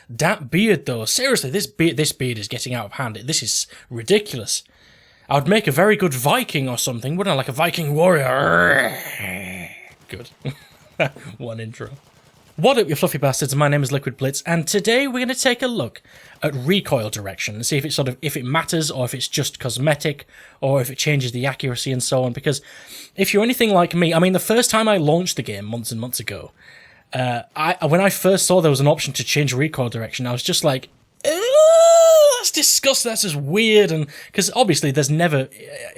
That beard, though, seriously, this beard is getting out of hand. This is ridiculous. I would make a very good Viking or something, wouldn't I? Like a Viking warrior. Good. One intro. What up, you fluffy bastards? My name is Liquid Blitz, and today we're going to take a look at recoil direction and see if if it matters, or if it's just cosmetic, or if it changes the accuracy and so on. Because if you're anything like me, I mean, the first time I launched the game months and months ago, when I first saw there was an option to change recoil direction, I was just like, that's disgusting, that's just weird. And because obviously there's never,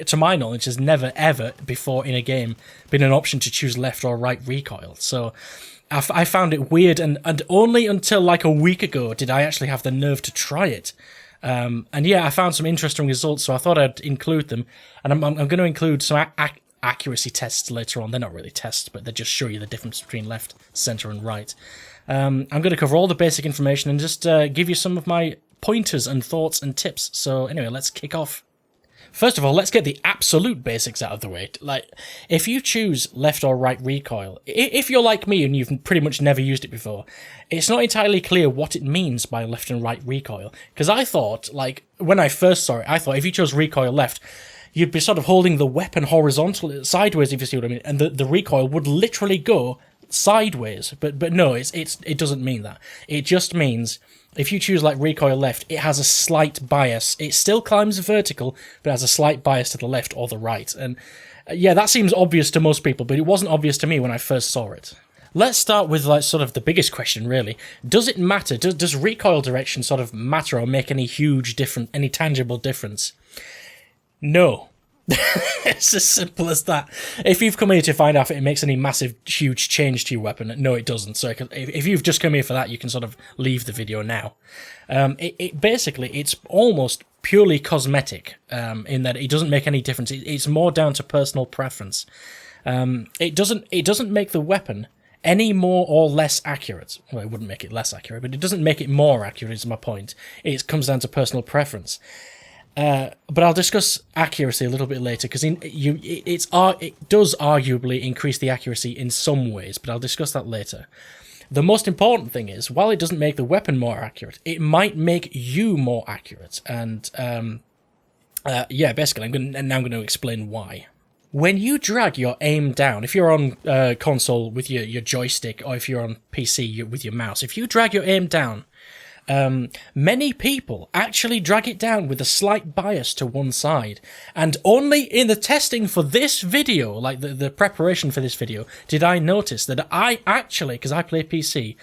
to my knowledge, there's never ever before in a game been an option to choose left or right recoil. So I found it weird, and only until like a week ago did I actually have the nerve to try it. And yeah, I found some interesting results, so I thought I'd include them. And I'm going to include some accuracy tests later on. They're not really tests, but they just show you the difference between left, center, and right. I'm going to cover all the basic information and just give you some of my pointers and thoughts and tips. So anyway, let's kick off. First of all, let's get the absolute basics out of the way. Like, if you choose left or right recoil, if you're like me and you've pretty much never used it before, it's not entirely clear what it means by left and right recoil. Because I thought, like, when I first saw it, I thought if you chose recoil left, you'd be sort of holding the weapon horizontal, sideways, if you see what I mean, and the recoil would literally go sideways. But no, it doesn't mean that. It just means if you choose like recoil left, it has a slight bias. It still climbs vertical, but has a slight bias to the left or the right. And yeah, that seems obvious to most people, but it wasn't obvious to me when I first saw it. Let's start with like sort of the biggest question, really. Does it matter? Does recoil direction sort of matter or make any huge difference, any tangible difference? No. It's as simple as that. If you've come here to find out if it makes any massive, huge change to your weapon, no, it doesn't. So if you've just come here for that, you can sort of leave the video now. Basically, it's almost purely cosmetic in that it doesn't make any difference. It's more down to personal preference. It doesn't make the weapon any more or less accurate. Well, it wouldn't make it less accurate, but it doesn't make it more accurate, is my point. It comes down to personal preference. But I'll discuss accuracy a little bit later, because it does arguably increase the accuracy in some ways, but I'll discuss that later. The most important thing is, while it doesn't make the weapon more accurate, it might make you more accurate. And yeah, basically, I'm now going to explain why. When you drag your aim down, if you're on console with your joystick, or if you're on PC with your mouse, if you drag your aim down, many people actually drag it down with a slight bias to one side. And only in the testing for this video, like the preparation for this video, did I notice that I actually, because I play PC,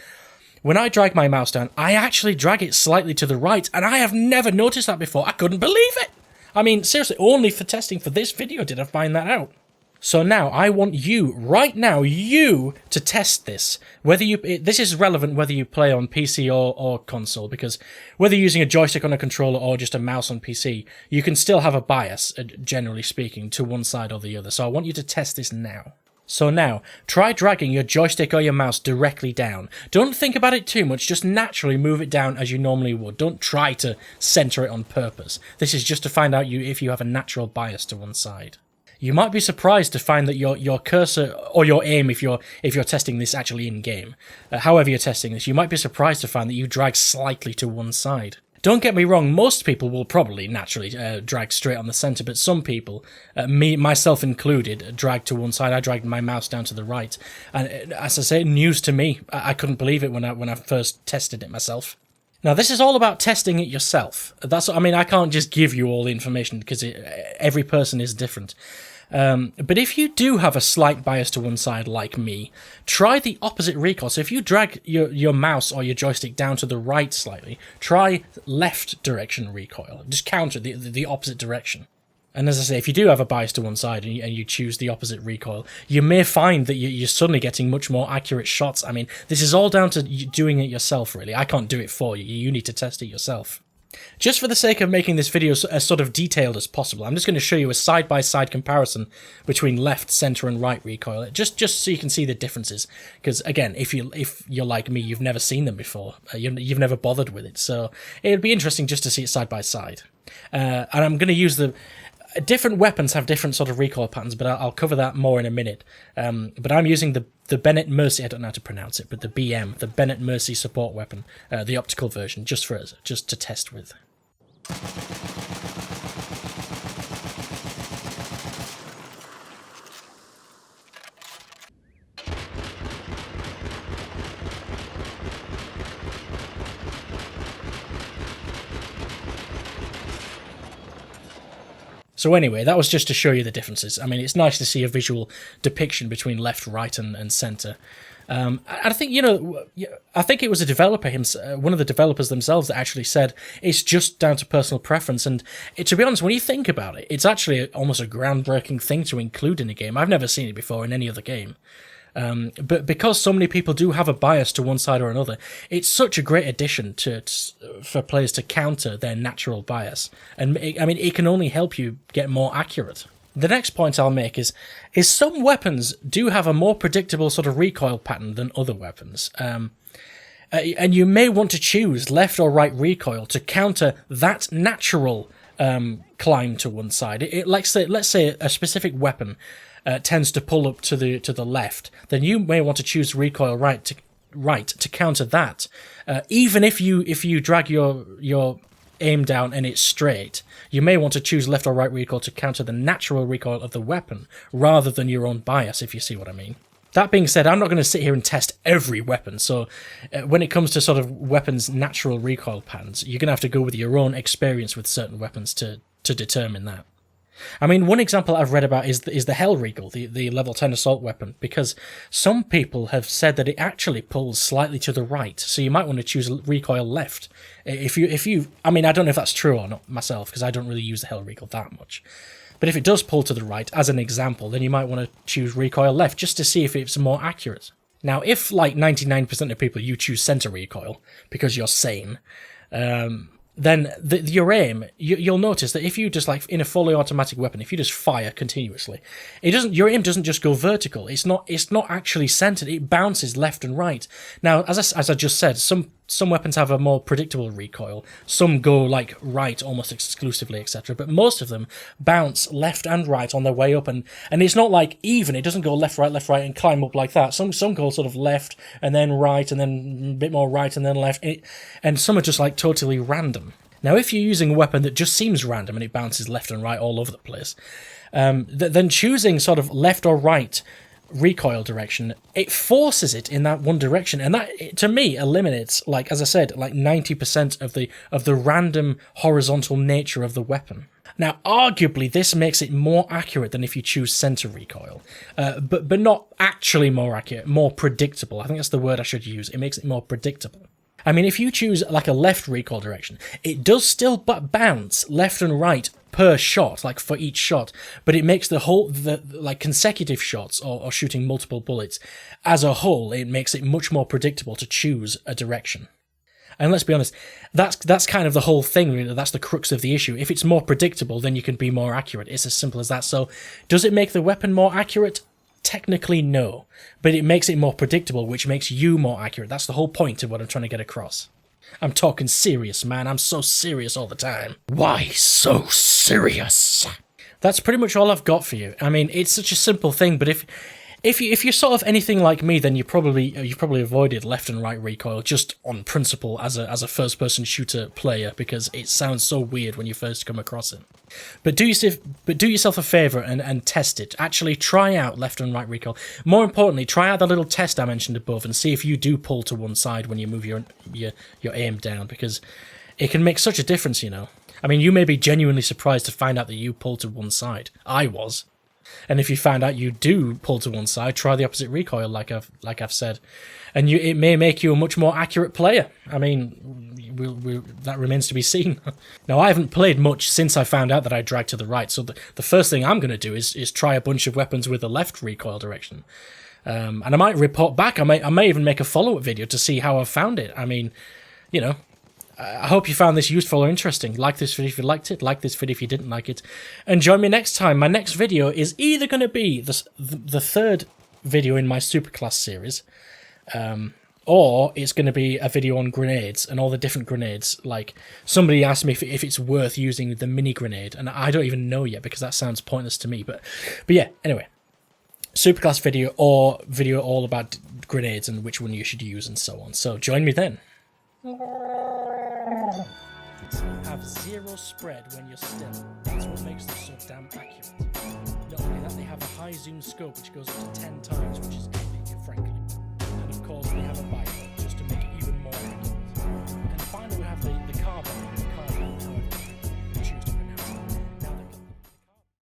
when I drag my mouse down, I actually drag it slightly to the right, and I have never noticed that before. I couldn't believe it. I mean, seriously, only for testing for this video did I find that out. So now I want you, right now, you to test this. This is relevant whether you play on PC or console, because whether you're using a joystick on a controller or just a mouse on PC, you can still have a bias, generally speaking, to one side or the other. So I want you to test this now. So now, try dragging your joystick or your mouse directly down. Don't think about it too much, just naturally move it down as you normally would. Don't try to center it on purpose. This is just to find out if you have a natural bias to one side. You might be surprised to find that your cursor, or your aim, if you're testing this actually in-game, however you're testing this, you might be surprised to find that you drag slightly to one side. Don't get me wrong, most people will probably naturally drag straight on the center, but some people, myself included, drag to one side. I dragged my mouse down to the right, and as I say, news to me. I couldn't believe it when I first tested it myself. Now, this is all about testing it yourself. I can't just give you all the information, because every person is different. But if you do have a slight bias to one side like me, try the opposite recoil. So if you drag your mouse or your joystick down to the right slightly, try left direction recoil. Just counter the opposite direction. And as I say, if you do have a bias to one side and you choose the opposite recoil, you may find that you're suddenly getting much more accurate shots. I mean, this is all down to you doing it yourself, really. I can't do it for you. You need to test it yourself. Just for the sake of making this video as sort of detailed as possible, I'm just going to show you a side-by-side comparison between left, center, and right recoil, just so you can see the differences. Because again, if you're like me, you've never seen them before, you've never bothered with it, so it'd be interesting just to see it side by side. And I'm going to use different weapons have different sort of recoil patterns, but I'll cover that more in a minute. But I'm using the Bennett Mercy, I don't know how to pronounce it, but the BM, the Bennett Mercy support weapon, the optical version, just to test with. So anyway, that was just to show you the differences. I mean, it's nice to see a visual depiction between left, right, and centre. I think, I think it was a developer, one of the developers themselves, that actually said it's just down to personal preference. And to be honest, when you think about it, it's actually almost a groundbreaking thing to include in a game. I've never seen it before in any other game. But because so many people do have a bias to one side or another, it's such a great addition for players to counter their natural bias. And it can only help you get more accurate. The next point I'll make is some weapons do have a more predictable sort of recoil pattern than other weapons. And you may want to choose left or right recoil to counter that natural climb to one side. Let's say a specific weapon tends to pull up to the left, then you may want to choose recoil right to counter that. Even if you drag your aim down and it's straight, you may want to choose left or right recoil to counter the natural recoil of the weapon rather than your own bias, if you see what I mean. That being said, I'm not going to sit here and test every weapon, so when it comes to sort of weapons' natural recoil patterns, you're going to have to go with your own experience with certain weapons to determine that. I mean, one example I've read about is the Hell Regal, the level 10 assault weapon, because some people have said that it actually pulls slightly to the right, so you might want to choose recoil left. If you, I mean, I don't know if that's true or not myself, because I don't really use the Hell Regal that much. But if it does pull to the right, as an example, then you might want to choose recoil left, just to see if it's more accurate. Now, if, like 99% of people, you choose center recoil, because you're sane, then your aim, you'll notice that if you just, like, in a fully automatic weapon, if you just fire continuously, your aim doesn't just go vertical. It's not actually centered. It bounces left and right. Now, as I just said, some weapons have a more predictable recoil. Some go, like, right almost exclusively, etc. But most of them bounce left and right on their way up, and it's not like even. It doesn't go left, right, and climb up like that. Some go sort of left and then right and then a bit more right and then left, and some are just, like, totally random. Now, if you're using a weapon that just seems random and it bounces left and right all over the place, then choosing sort of left or right recoil direction, it forces it in that one direction, and that, to me, eliminates, like, as I said, like 90% of the random horizontal nature of the weapon. Now, arguably, this makes it more accurate than if you choose center recoil, but not actually more accurate, more predictable. I think that's the word I should use. It makes it more predictable. I mean, if you choose, like, a left recoil direction, it does still bounce left and right per shot, like, for each shot, but it makes like, consecutive shots or shooting multiple bullets, as a whole, it makes it much more predictable to choose a direction. And let's be honest, that's kind of the whole thing, really. That's the crux of the issue. If it's more predictable, then you can be more accurate. It's as simple as that. So, does it make the weapon more accurate? Technically, no. But it makes it more predictable, which makes you more accurate. That's the whole point of what I'm trying to get across. I'm talking serious, man. I'm so serious all the time. Why so serious? That's pretty much all I've got for you. I mean, it's such a simple thing, but if you're sort of anything like me, then you've probably avoided left and right recoil just on principle as a first-person shooter player, because it sounds so weird when you first come across it. But do yourself a favour and test it. Actually, try out left and right recoil. More importantly, try out the little test I mentioned above and see if you do pull to one side when you move your aim down, because it can make such a difference, you know. I mean, you may be genuinely surprised to find out that you pull to one side. I was. And if you find out you do pull to one side, try the opposite recoil, like I've said, and it may make you a much more accurate player. I mean, that remains to be seen. Now, I haven't played much since I found out that I drag to the right, so the first thing I'm going to do is try a bunch of weapons with the left recoil direction, and I might report back. I may even make a follow-up video to see how I've found it. I mean, you know. I hope you found this useful or interesting. Like this video if you liked it, like this video if you didn't like it, and join me next time. My next video is either going to be the third video in my Superclass series, Or it's going to be a video on grenades and all the different grenades. Like, somebody asked me if it's worth using the mini grenade, and I don't even know yet because that sounds pointless to me. But yeah, anyway. Superclass video or video all about grenades and which one you should use and so on. So join me then. So you have zero spread when you're still. That's what makes them so damn accurate. Not only that, they have a high zoom scope which goes up to 10 times, which is